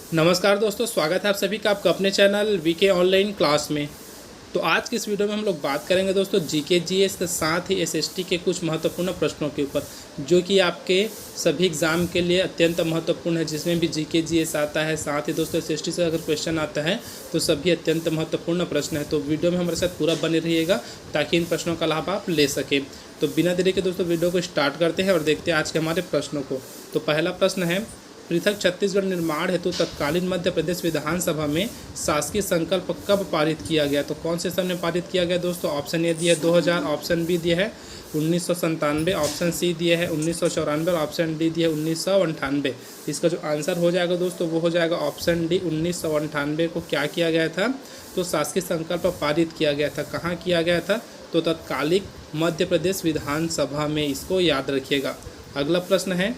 नमस्कार दोस्तों, स्वागत है आप सभी का आपका अपने चैनल वीके ऑनलाइन क्लास में। तो आज की इस वीडियो में हम लोग बात करेंगे दोस्तों जीके जीएस के साथ ही एसएसटी के कुछ महत्वपूर्ण प्रश्नों के ऊपर, जो कि आपके सभी एग्जाम के लिए अत्यंत महत्वपूर्ण है। जिसमें भी जीके जीएस आता है, साथ ही दोस्तों एसएसटी से अगर क्वेश्चन आता है तो सभी अत्यंत महत्वपूर्ण प्रश्न है। तो वीडियो में हमारे साथ पूरा बने रहिएगा ताकि इन प्रश्नों का लाभ आप ले सकें। तो बिना देरी के दोस्तों वीडियो को स्टार्ट करते हैं और देखते हैं आज के हमारे प्रश्नों को। तो पहला प्रश्न है, पृथक छत्तीसगढ़ निर्माण हेतु तत्कालीन मध्य प्रदेश विधानसभा में शासकीय संकल्प कब पारित किया गया? तो कौन से सन में पारित किया गया दोस्तों? ऑप्शन ए दिया है 2000, ऑप्शन बी दिया है 1997, ऑप्शन सी दिया है 1994 और ऑप्शन डी दिया है 1998। इसका जो आंसर हो जाएगा दोस्तों वो हो जाएगा ऑप्शन डी 1998 को क्या किया गया था? तो शासकीय संकल्प पारित किया गया था। कहाँ किया गया था? तो तत्कालिक मध्य प्रदेश विधानसभा में, इसको याद रखिएगा। अगला प्रश्न है,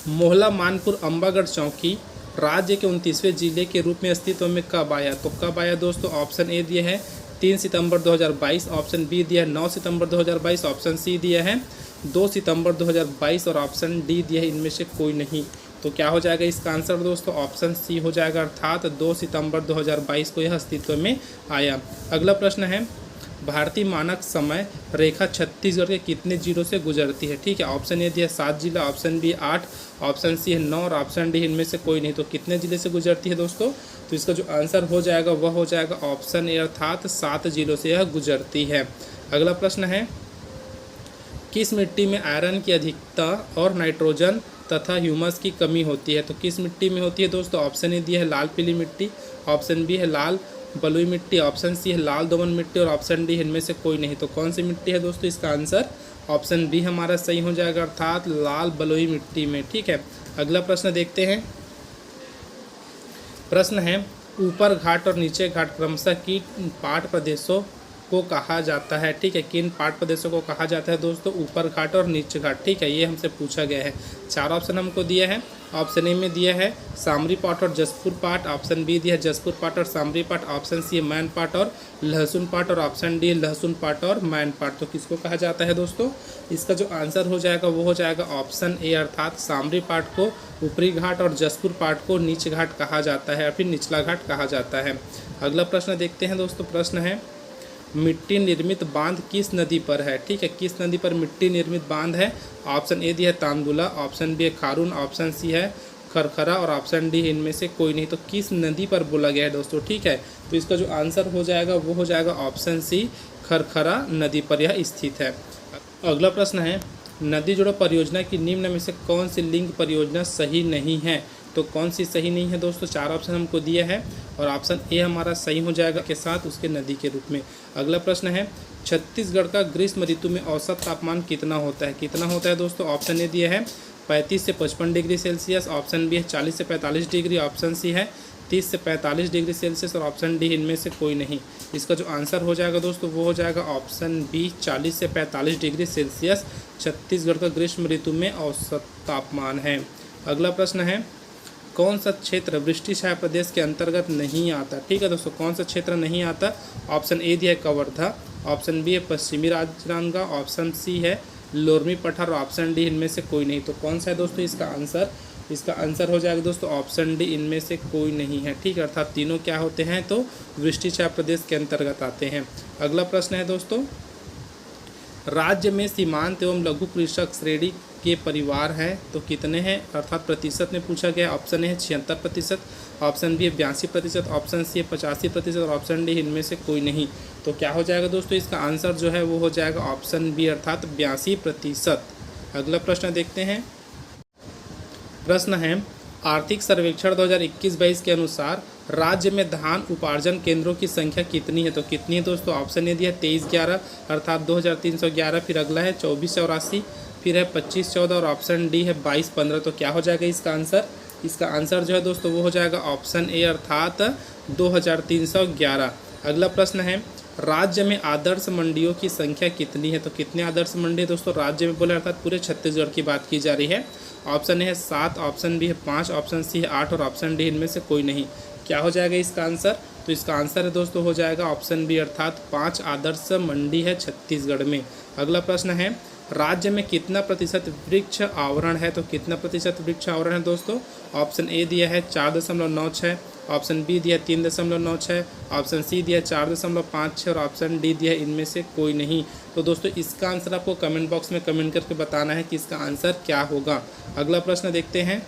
मोहला मानपुर अंबागढ़ चौकी राज्य के 29वें जिले के रूप में अस्तित्व में कब आया? तो कब आया दोस्तों? ऑप्शन ए दिया है 3 सितंबर 2022, ऑप्शन बी दिया है 9 सितंबर 2022, ऑप्शन सी दिया है 2 सितंबर 2022 और ऑप्शन डी दिया है इनमें से कोई नहीं। तो क्या हो जाएगा इसका आंसर दोस्तों? ऑप्शन सी हो जाएगा, अर्थात 2 सितंबर 2022 को यह अस्तित्व में आया। अगला प्रश्न है, भारतीय मानक समय रेखा छत्तीसगढ़ के कितने जिलों से गुजरती है? ठीक है, ऑप्शन ए दिया 7 जिला, ऑप्शन बी 8, ऑप्शन सी है 9 और ऑप्शन डी इनमें से कोई नहीं। तो कितने जिले से गुजरती है दोस्तों? तो इसका जो आंसर हो जाएगा वह हो जाएगा ऑप्शन ए, अर्थात 7 जिलों से यह गुजरती है। अगला प्रश्न है, किस मिट्टी में आयरन की अधिकता और नाइट्रोजन तथा ह्यूमस की कमी होती है? तो किस मिट्टी में होती है दोस्तों? ऑप्शन ए दिया है लाल पीली मिट्टी, ऑप्शन बी है लाल बलुई मिट्टी, ऑप्शन सी है लाल दोमन मिट्टी और ऑप्शन डी इनमें से कोई नहीं। तो कौन सी मिट्टी है दोस्तों? इसका आंसर ऑप्शन बी हमारा सही हो जाएगा, अर्थात लाल बलुई मिट्टी में। ठीक है, अगला प्रश्न देखते हैं। प्रश्न है, ऊपर घाट और नीचे घाट क्रमशः की पाठ प्रदेशों को कहा जाता है? ठीक है, किन पाठ प्रदेशों को कहा जाता है दोस्तों? ऊपर घाट और नीचे घाट। ठीक है, ये हमसे पूछा गया है। 4 ऑप्शन हमको दिया है। ऑप्शन ए में दिया है सामरी पाठ और जसपुर पाठ, ऑप्शन बी दिया है जसपुर पाठ और सामरी पाठ, ऑप्शन सी है मैन पाठ और लहसुन पाठ और ऑप्शन डी लहसुन पाठ और मैन पाठ। तो किसको कहा जाता है दोस्तों? इसका जो आंसर हो जाएगा वो हो जाएगा ऑप्शन ए, अर्थात सामरी पाठ को ऊपरी घाट और जसपुर पाठ को नीच घाट कहा जाता है और फिर निचला घाट कहा जाता है। अगला प्रश्न देखते हैं दोस्तों। प्रश्न है, मिट्टी निर्मित बांध किस नदी पर है? ठीक है, किस नदी पर मिट्टी निर्मित बांध है? ऑप्शन ए दिया है तांदुला, ऑप्शन बी है खारून, ऑप्शन सी है खरखरा और ऑप्शन डी इनमें से कोई नहीं। तो किस नदी पर बोला गया है दोस्तों? ठीक है, तो इसका जो आंसर हो जाएगा वो हो जाएगा ऑप्शन सी, खरखरा नदी पर यह स्थित है। अगला प्रश्न है, नदी जोड़ो परियोजना की निम्न में से कौन सी लिंक परियोजना सही नहीं है? तो कौन सी सही नहीं है दोस्तों? 4 ऑप्शन हमको दिया है और ऑप्शन ए हमारा सही हो जाएगा के साथ उसके नदी के रूप में। अगला प्रश्न है, छत्तीसगढ़ का ग्रीष्म ऋतु में औसत तापमान कितना होता है? कितना होता है दोस्तों? ऑप्शन ए दिया है 35 से 55 डिग्री सेल्सियस, ऑप्शन बी है 40 से 45 डिग्री, ऑप्शन सी है 30 से 45 डिग्री सेल्सियस और ऑप्शन डी इनमें से कोई नहीं। इसका जो आंसर हो जाएगा दोस्तों वो हो जाएगा ऑप्शन बी 40 से 45 डिग्री सेल्सियस छत्तीसगढ़ का ग्रीष्म ऋतु में औसत तापमान है। अगला प्रश्न है, कौन सा क्षेत्र वृष्टि छाया प्रदेश के अंतर्गत नहीं आता? ठीक है दोस्तों, कौन सा क्षेत्र नहीं आता? ऑप्शन ए दिया है कवर्धा, ऑप्शन बी है पश्चिमी राजनांदगांव, ऑप्शन सी है लोरमी पठार और ऑप्शन डी इनमें से कोई नहीं। तो कौन सा है दोस्तों इसका आंसर? इसका आंसर हो जाएगा दोस्तों ऑप्शन डी, इनमें से कोई नहीं है। ठीक है, अर्थात तीनों क्या होते हैं? तो वृष्टि छाया प्रदेश के अंतर्गत आते हैं। अगला प्रश्न है दोस्तों, राज्य में सीमांत एवं लघु कृषक श्रेणी के परिवार हैं तो कितने हैं? अर्थात प्रतिशत में पूछा गया। ऑप्शन ए है 76%, ऑप्शन बी है 82%, ऑप्शन सी है 85% और ऑप्शन डी इनमें से कोई नहीं। तो क्या हो जाएगा दोस्तों? इसका आंसर जो है वो हो जाएगा ऑप्शन बी, अर्थात 82%। अगला प्रश्न देखते हैं। प्रश्न है, आर्थिक सर्वेक्षण 2021-22 के अनुसार राज्य में धान उपार्जन केंद्रों की संख्या कितनी है? तो कितनी है दोस्तों? ऑप्शन ए दिया 2311 अर्थात 2311, फिर अगला है 2484, फिर है 2514 और ऑप्शन डी है 2215। तो क्या हो जाएगा इसका आंसर? इसका आंसर जो है दोस्तों वो हो जाएगा ऑप्शन ए, अर्थात 2311। अगला प्रश्न है, राज्य में आदर्श मंडियों की संख्या कितनी है? तो कितने आदर्श मंडी है दोस्तों राज्य में बोले, अर्थात पूरे छत्तीसगढ़ की बात की जा रही है। ऑप्शन ए है 7, ऑप्शन बी है 5, ऑप्शन सी है 8 और ऑप्शन डी इनमें से कोई नहीं। क्या हो जाएगा इसका आंसर? तो इसका आंसर है दोस्तों हो जाएगा ऑप्शन बी, अर्थात 5 आदर्श मंडी है छत्तीसगढ़ में। अगला प्रश्न है, राज्य में कितना प्रतिशत वृक्ष आवरण है, तो कितना प्रतिशत वृक्ष आवरण है दोस्तों? ऑप्शन ए दिया है 4.96, ऑप्शन बी दिया 3.96, ऑप्शन सी दिया 4.56 और ऑप्शन डी दिया इनमें से कोई नहीं। तो दोस्तों इसका आंसर आपको कमेंट बॉक्स में कमेंट करके बताना है कि इसका आंसर क्या होगा। अगला प्रश्न देखते हैं,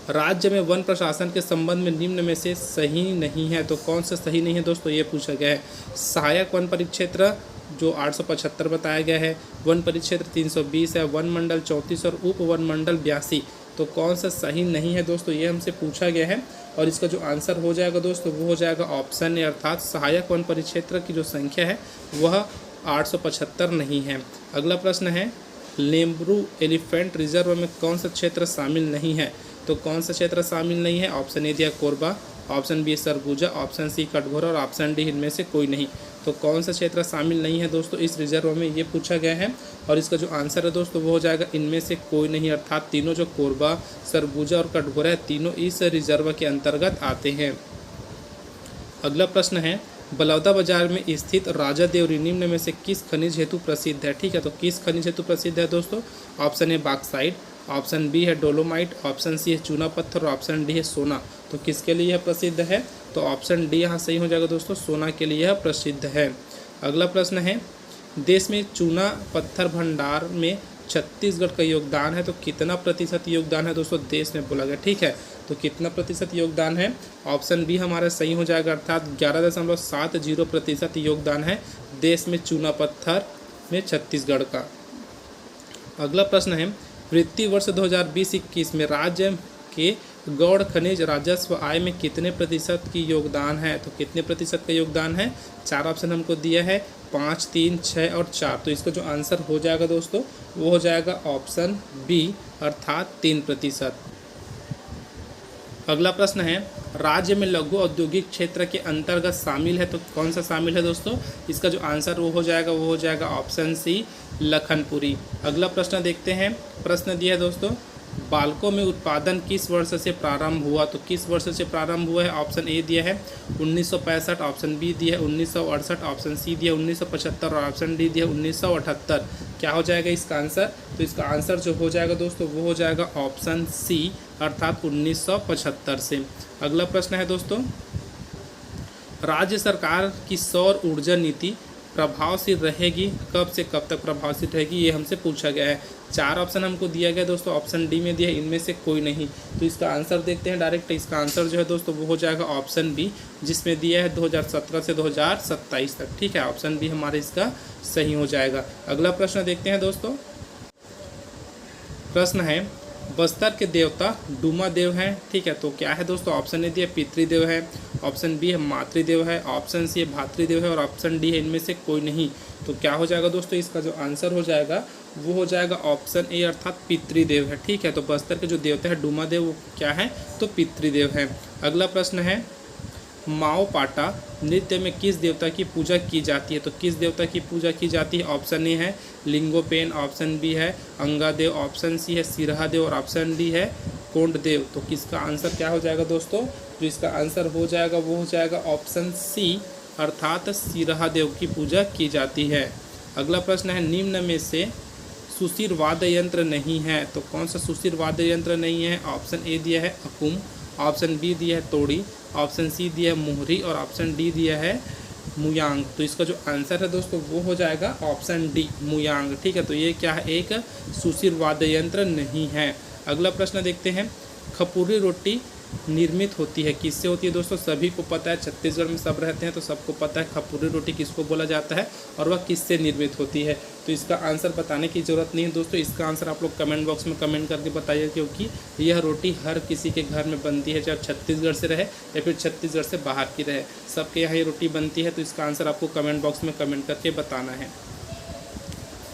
राज्य में वन प्रशासन के संबंध में निम्न में से सही नहीं है, तो कौन सा सही नहीं है दोस्तों? ये पूछा गया है। सहायक वन परिक्षेत्र जो 875 बताया गया है, वन परिक्षेत्र 320 है, वन मंडल 34 और उप वन मंडल 82। तो कौन सा सही नहीं है दोस्तों, ये हमसे पूछा गया है। और इसका जो आंसर हो जाएगा दोस्तों वो हो जाएगा ऑप्शन ए, अर्थात सहायक वन परिक्षेत्र की जो संख्या है वह 875 नहीं है। अगला प्रश्न है, लेम्बरू एलिफेंट रिजर्व में कौन सा क्षेत्र शामिल नहीं है, तो कौन सा क्षेत्र शामिल नहीं है? ऑप्शन ए दिया Korba, option B Surguja, option C Katghora और ऑप्शन डी इनमें से कोई नहीं। तो कौन सा क्षेत्र शामिल नहीं है दोस्तों इस रिजर्व में, ये पूछा गया है। और इसका जो आंसर है दोस्तों वो हो जाएगा इनमें से कोई नहीं, अर्थात तीनों जो कोरबा, सरगुजा और कटघोरा है तीनों इस रिजर्व के अंतर्गत आते हैं। अगला प्रश्न है, बलौदा बाजार में स्थित राजा देवरी निम्न में से किस खनिज हेतु प्रसिद्ध है? ठीक है, तो किस खनिज हेतु प्रसिद्ध है दोस्तों? Option A bauxite, option B है डोलोमाइट, ऑप्शन सी है चूना पत्थर और ऑप्शन डी है सोना। तो किसके लिए यह प्रसिद्ध है? तो ऑप्शन डी यहाँ सही हो जाएगा दोस्तों, सोना के लिए यह प्रसिद्ध है। अगला प्रश्न है, देश में चूना पत्थर भंडार में छत्तीसगढ़ का योगदान है, तो कितना प्रतिशत योगदान है दोस्तों देश में बोला गया। ठीक है, तो कितना प्रतिशत योगदान है? ऑप्शन बी हमारा सही हो जाएगा, अर्थात 11.70% योगदान है देश में चूना पत्थर में छत्तीसगढ़ का। अगला प्रश्न है, वित्तीय वर्ष 2020-21 में राज्य के गौड़ खनिज राजस्व आय में कितने प्रतिशत की योगदान है, तो कितने प्रतिशत का योगदान है? 4 ऑप्शन हमको दिया है, 5, 3, 6 और 4। तो इसका जो आंसर हो जाएगा दोस्तों वो हो जाएगा ऑप्शन बी, अर्थात 3%। अगला प्रश्न है, राज्य में लघु औद्योगिक क्षेत्र के अंतर्गत शामिल है, तो कौन सा शामिल है दोस्तों? इसका जो आंसर वो हो जाएगा ऑप्शन सी, लखनपुरी। अगला प्रश्न देखते हैं, प्रश्न दिया है दोस्तों, बालकों में उत्पादन किस वर्ष से प्रारंभ हुआ, तो किस वर्ष से प्रारंभ हुआ है? ऑप्शन ए दिया है 1965, ऑप्शन बी दिया है 1968, ऑप्शन सी दिया 1975 और ऑप्शन डी दिया 1978। क्या हो जाएगा इसका आंसर? तो इसका आंसर जो हो जाएगा दोस्तों वो हो जाएगा ऑप्शन सी, अर्थात 1975 से। अगला प्रश्न है दोस्तों, राज्य सरकार की सौर ऊर्जा नीति प्रभावशील रहेगी, कब से कब तक प्रभावशील रहेगी, ये हमसे पूछा गया है। 4 ऑप्शन हमको दिया गया दोस्तों, ऑप्शन डी में दिया है इनमें से कोई नहीं। तो इसका आंसर देखते हैं डायरेक्ट। इसका आंसर जो है दोस्तों वो हो जाएगा ऑप्शन बी, जिसमें दिया है 2017 से 2027 तक। ठीक है, ऑप्शन बी हमारे इसका सही हो जाएगा। अगला प्रश्न देखते हैं दोस्तों, प्रश्न है, बस्तर के देवता डूमा देव हैं। ठीक है, तो क्या है दोस्तों? ऑप्शन ए दिया पितृदेव है, ऑप्शन बी है मातृदेव है, ऑप्शन सी है भातृदेव है और ऑप्शन डी है इनमें से कोई नहीं। तो क्या हो जाएगा दोस्तों? इसका जो आंसर हो जाएगा वो हो जाएगा ऑप्शन ए, अर्थात पितृदेव है। ठीक है, तो बस्तर के जो देवता है डूमा देव वो क्या है? तो पितृदेव है। अगला प्रश्न है, माओ पाटा नृत्य में किस देवता की पूजा की जाती है, तो किस देवता की पूजा की जाती है? ऑप्शन ए है लिंगोपेन, ऑप्शन बी है अंगादेव, ऑप्शन सी है सिरहादेव और ऑप्शन डी है कोंडदेव। तो किसका आंसर क्या हो जाएगा दोस्तों? जो इसका आंसर हो जाएगा वो हो जाएगा ऑप्शन सी, अर्थात सिरहादेव की पूजा की जाती है। अगला प्रश्न है, निम्न में से सुशिर वाद्य यंत्र नहीं है, तो कौन सा सुशिर वाद्य यंत्र नहीं है? ऑप्शन ए दिया है अकुम, ऑप्शन बी दिया है तोड़ी, ऑप्शन सी दिया है मोहरी और ऑप्शन डी दिया है मुयांग। तो इसका जो आंसर है दोस्तों वो हो जाएगा ऑप्शन डी, मुयांग। ठीक है, तो ये क्या है? एक सुशिर वाद्य यंत्र नहीं है। अगला प्रश्न देखते हैं, खपुरी रोटी निर्मित होती है किससे होती है दोस्तों? सभी को पता है, छत्तीसगढ़ में सब रहते हैं तो सबको पता है खपुरी रोटी किसको बोला जाता है और वह किससे निर्मित होती है। तो इसका आंसर बताने की ज़रूरत नहीं है दोस्तों, इसका आंसर आप लोग कमेंट बॉक्स में कमेंट करके बताइए, क्योंकि यह रोटी हर किसी के घर में बनती है, चाहे छत्तीसगढ़ से रहे या फिर छत्तीसगढ़ से बाहर की रहे, सबके यहाँ ये रोटी बनती है। तो इसका आंसर आपको कमेंट बॉक्स में कमेंट करके बताना है।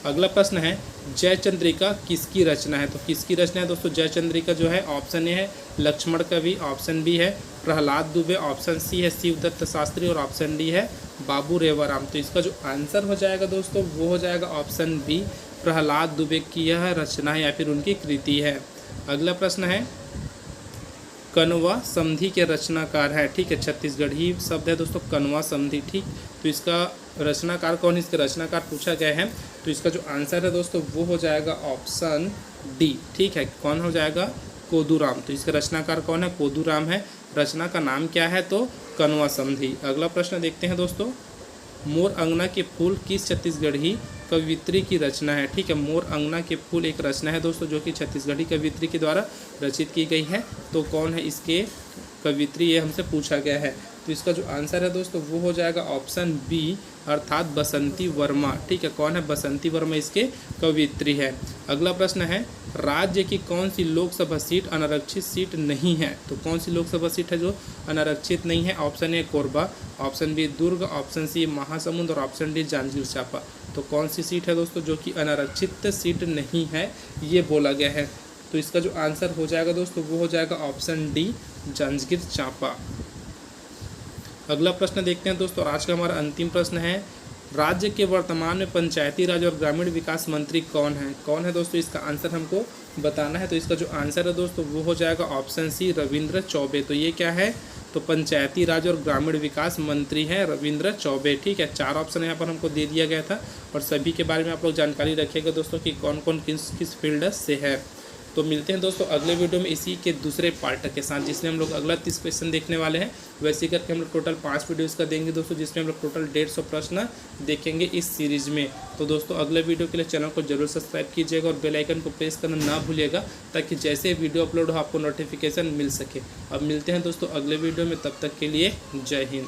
अगला प्रश्न है, जयचंद्रिका किसकी रचना है, तो किसकी रचना है दोस्तों? जयचंद्रिका जो है ऑप्शन ए है लक्ष्मण कवि, ऑप्शन बी है प्रहलाद दुबे, ऑप्शन सी है शिवदत्त शास्त्री और ऑप्शन डी है बाबू रेवाराम। तो इसका जो आंसर हो जाएगा दोस्तों वो हो जाएगा ऑप्शन बी, प्रहलाद दुबे की यह रचना है या फिर उनकी कृति है। अगला प्रश्न है, कनवा संधि के रचनाकार है। ठीक है, छत्तीसगढ़ी शब्द है दोस्तों कनवा संधि। ठीक, तो इसका रचनाकार कौन है? इसके रचनाकार पूछा गया है तो इसका जो आंसर है दोस्तों वो हो जाएगा ऑप्शन डी। ठीक है, कौन हो जाएगा? कोदूराम। तो इसका रचनाकार कौन है? कोदूराम है। रचना का नाम क्या है? तो कनवा संधि। अगला प्रश्न देखते हैं दोस्तों, मोर अंगना के फूल किस छत्तीसगढ़ी कवियत्री की रचना है? ठीक है, मोर अंगना के फूल एक रचना है दोस्तों जो कि छत्तीसगढ़ी कवियत्री के द्वारा रचित की गई है। तो कौन है इसके कवियत्री, ये हमसे पूछा गया है। तो इसका जो आंसर है दोस्तों वो हो जाएगा ऑप्शन बी, अर्थात बसंती वर्मा। ठीक है, कौन है? बसंती वर्मा इसके कवियत्री है। अगला प्रश्न है, राज्य की कौन सी लोकसभा सीट अनारक्षित सीट नहीं है? तो कौन सी लोकसभा सीट है जो अनारक्षित नहीं है? Option A Korba, option B Durg, option C Mahasamund और ऑप्शन डी जांजगीर चांपा। तो कौन सी सीट है दोस्तों जो कि अनारक्षित सीट नहीं है, ये बोला गया है। तो इसका जो आंसर हो जाएगा दोस्तों वो हो जाएगा ऑप्शन डी, जांजगीर चांपा। अगला प्रश्न देखते हैं दोस्तों, आज का हमारा अंतिम प्रश्न है, राज्य के वर्तमान में पंचायती राज और ग्रामीण विकास मंत्री कौन है? कौन है दोस्तों, इसका आंसर हमको बताना है। तो इसका जो आंसर है दोस्तों वो हो जाएगा ऑप्शन सी, रविंद्र चौबे। तो ये क्या है? तो पंचायती राज और ग्रामीण विकास मंत्री हैं रविंद्र चौबे। ठीक है, 4 ऑप्शन यहाँ पर हमको दे दिया गया था और सभी के बारे में आप लोग जानकारी रखिएगा दोस्तों कि कौन कौन किस किस फील्ड से है। तो मिलते हैं दोस्तों अगले वीडियो में इसी के दूसरे पार्ट के साथ, जिसमें हम लोग अगला 30 क्वेश्चन देखने वाले हैं। वैसे करके हम लोग टोटल 5 वीडियोज़ का देंगे दोस्तों, जिसमें हम लोग टोटल 150 प्रश्न देखेंगे इस सीरीज़ में। तो दोस्तों अगले वीडियो के लिए चैनल को जरूर सब्सक्राइब कीजिएगा और बेल आइकन को प्रेस करना ना भूलिएगा, ताकि जैसे वीडियो अपलोड हो आपको नोटिफिकेशन मिल सके। अब मिलते हैं दोस्तों अगले वीडियो में, तब तक के लिए जय हिंद।